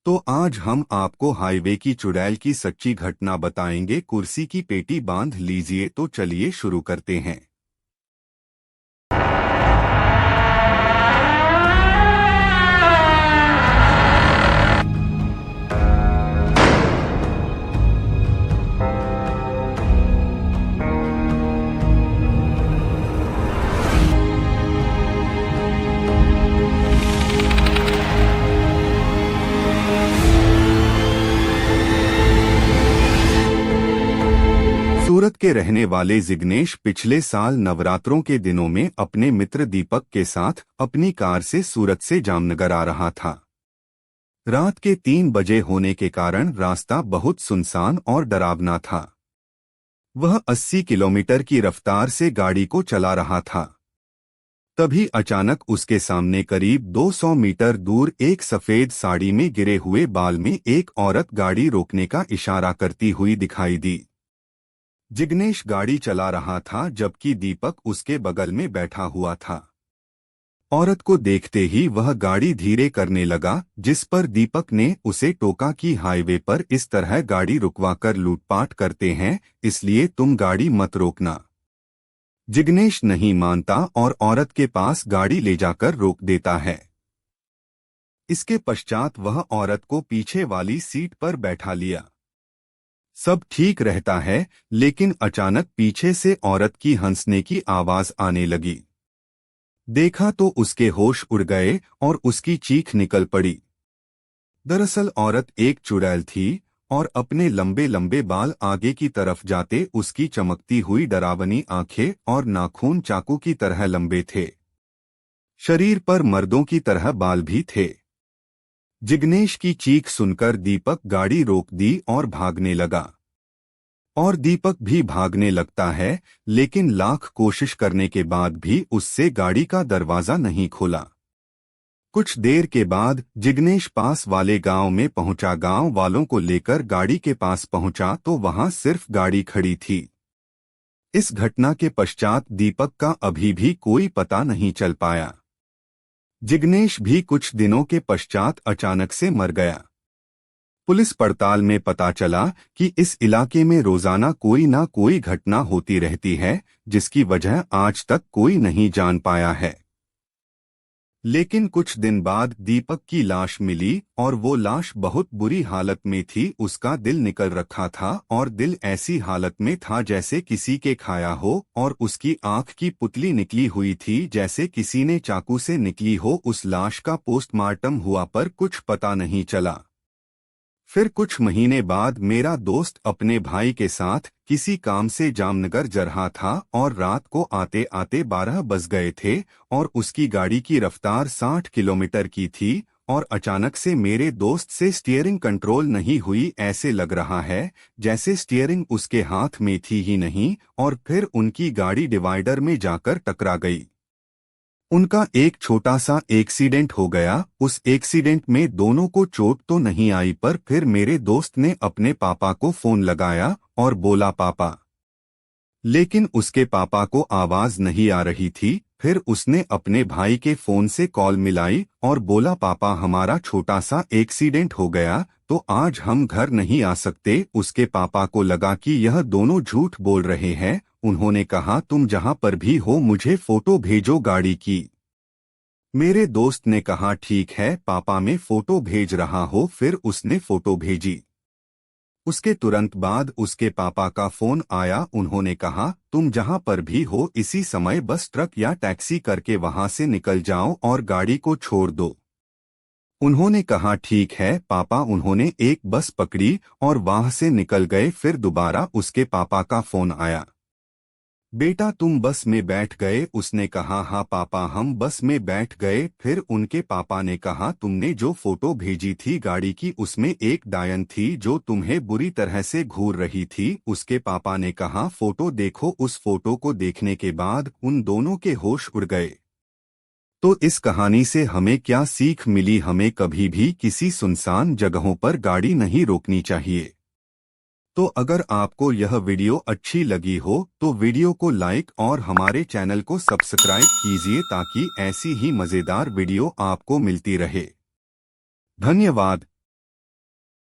तो आज हम आपको हाईवे की चुड़ैल की सच्ची घटना बताएंगे। कुर्सी की पेटी बांध लीजिए तो चलिए शुरू करते हैं। सूरत के रहने वाले जिग्नेश पिछले साल नवरात्रों के दिनों में अपने मित्र दीपक के साथ अपनी कार से सूरत से जामनगर आ रहा था। रात के 3 बजे होने के कारण रास्ता बहुत सुनसान और डरावना था। वह 80 किलोमीटर की रफ्तार से गाड़ी को चला रहा था। तभी अचानक उसके सामने करीब 200 मीटर दूर एक सफेद साड़ी में गिरे हुए बाल में एक औरत गाड़ी रोकने का इशारा करती हुई दिखाई दी। जिग्नेश गाड़ी चला रहा था जबकि दीपक उसके बगल में बैठा हुआ था। औरत को देखते ही वह गाड़ी धीरे करने लगा, जिस पर दीपक ने उसे टोका कि हाईवे पर इस तरह गाड़ी रुकवाकर लूटपाट करते हैं, इसलिए तुम गाड़ी मत रोकना। जिग्नेश नहीं मानता और औरत के पास गाड़ी ले जाकर रोक देता है। इसके पश्चात वह औरत को पीछे वाली सीट पर बैठा लिया। सब ठीक रहता है, लेकिन अचानक पीछे से औरत की हंसने की आवाज आने लगी। देखा तो उसके होश उड़ गए और उसकी चीख निकल पड़ी। दरअसल औरत एक चुड़ैल थी और अपने लंबे लंबे बाल आगे की तरफ जाते उसकी चमकती हुई डरावनी आंखें और नाखून चाकू की तरह लंबे थे। शरीर पर मर्दों की तरह बाल भी थे। जिग्नेश की चीख सुनकर दीपक गाड़ी रोक दी और भागने लगा। और दीपक भी भागने लगता है, लेकिन लाख कोशिश करने के बाद भी उससे गाड़ी का दरवाजा नहीं खोला। कुछ देर के बाद जिग्नेश पास वाले गांव में पहुंचा। गांव वालों को लेकर गाड़ी के पास पहुंचा तो वहां सिर्फ गाड़ी खड़ी थी। इस घटना के पश्चात दीपक का अभी भी कोई पता नहीं चल पाया। जिग्नेश भी कुछ दिनों के पश्चात अचानक से मर गया। पुलिस पड़ताल में पता चला कि इस इलाके में रोजाना कोई ना कोई घटना होती रहती है, जिसकी वजह आज तक कोई नहीं जान पाया है। लेकिन कुछ दिन बाद दीपक की लाश मिली और वो लाश बहुत बुरी हालत में थी। उसका दिल निकल रखा था और दिल ऐसी हालत में था जैसे किसी के खाया हो, और उसकी आंख की पुतली निकली हुई थी जैसे किसी ने चाकू से निकली हो। उस लाश का पोस्टमार्टम हुआ पर कुछ पता नहीं चला। फिर कुछ महीने बाद मेरा दोस्त अपने भाई के साथ किसी काम से जामनगर जा रहा था और रात को आते आते 12 बज गए थे और उसकी गाड़ी की रफ्तार 60 किलोमीटर की थी। और अचानक से मेरे दोस्त से स्टीयरिंग कंट्रोल नहीं हुई। ऐसे लग रहा है जैसे स्टीयरिंग उसके हाथ में थी ही नहीं, और फिर उनकी गाड़ी डिवाइडर में जाकर टकरा गई। उनका एक छोटा सा एक्सीडेंट हो गया। उस एक्सीडेंट में दोनों को चोट तो नहीं आई, पर फिर मेरे दोस्त ने अपने पापा को फोन लगाया और बोला पापा, लेकिन उसके पापा को आवाज नहीं आ रही थी। फिर उसने अपने भाई के फोन से कॉल मिलाई और बोला पापा, हमारा छोटा सा एक्सीडेंट हो गया तो आज हम घर नहीं आ सकते। उसके पापा को लगा कि यह दोनों झूठ बोल रहे हैं। उन्होंने कहा तुम जहां पर भी हो मुझे फोटो भेजो गाड़ी की। मेरे दोस्त ने कहा ठीक है पापा, मैं फोटो भेज रहा हूं। फिर उसने फोटो भेजी। उसके तुरंत बाद उसके पापा का फोन आया। उन्होंने कहा तुम जहां पर भी हो इसी समय बस, ट्रक या टैक्सी करके वहां से निकल जाओ और गाड़ी को छोड़ दो। उन्होंने कहा ठीक है पापा। उन्होंने एक बस पकड़ी और वहां से निकल गए। फिर दोबारा उसके पापा का फोन आया, बेटा तुम बस में बैठ गए? उसने कहा हाँ पापा, हम बस में बैठ गए। फिर उनके पापा ने कहा तुमने जो फोटो भेजी थी गाड़ी की, उसमें एक डायन थी जो तुम्हें बुरी तरह से घूर रही थी। उसके पापा ने कहा फोटो देखो। उस फोटो को देखने के बाद उन दोनों के होश उड़ गए। तो इस कहानी से हमें क्या सीख मिली? हमें कभी भी किसी सुनसान जगहों पर गाड़ी नहीं रोकनी चाहिए। तो अगर आपको यह वीडियो अच्छी लगी हो तो वीडियो को लाइक और हमारे चैनल को सब्सक्राइब कीजिए ताकि ऐसी ही मजेदार वीडियो आपको मिलती रहे। धन्यवाद।